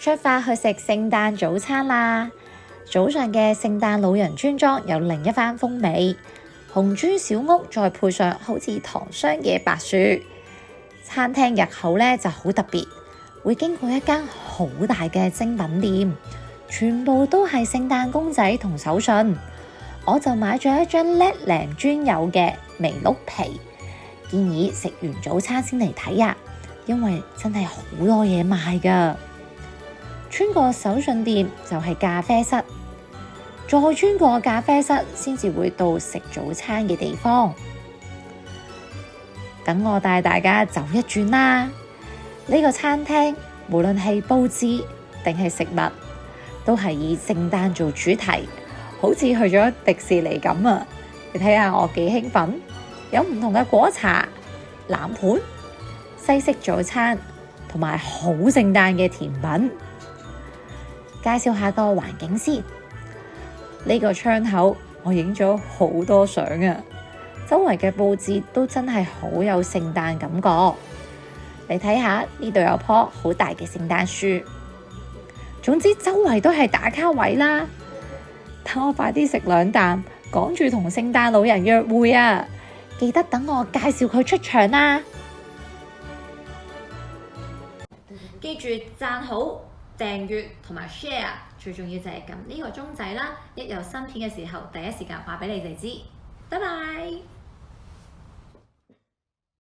出發去食聖誕早餐啦！早上嘅聖誕老人村莊有另一番風味，紅磚小屋再配上好似糖霜嘅白樹。餐廳入口呢就好特別，會經過一間好大嘅精品店，全部都係聖誕公仔同手信。我就買咗一張叻靚專有嘅麋鹿皮，建議食完早餐先嚟睇啊，因為真係好多嘢賣㗎。穿過手信店就係咖啡室，再穿過咖啡室先至會到食早餐嘅地方。等我帶大家走一轉啦！呢個餐廳無論係佈置定係食物，都係以聖誕做主題，好似去咗迪士尼咁啊！你睇下我幾興奮，有唔同嘅果茶、藍盤、西式早餐同埋好聖誕嘅甜品。介紹下個環境先，呢個窗口我影咗好多相啊！周圍嘅佈置都真係好有聖誕感覺。你睇下呢度有棵好大嘅聖誕樹。總之周圍都係打卡位啦。等我快啲食2啖，趕住同聖誕老人約會啊！記得等我介紹佢出場啦。記住讚好、訂閱同埋 share， 最重要就係撳呢個鐘仔啦。一有新片嘅時候，第一時間話俾你哋知。拜拜。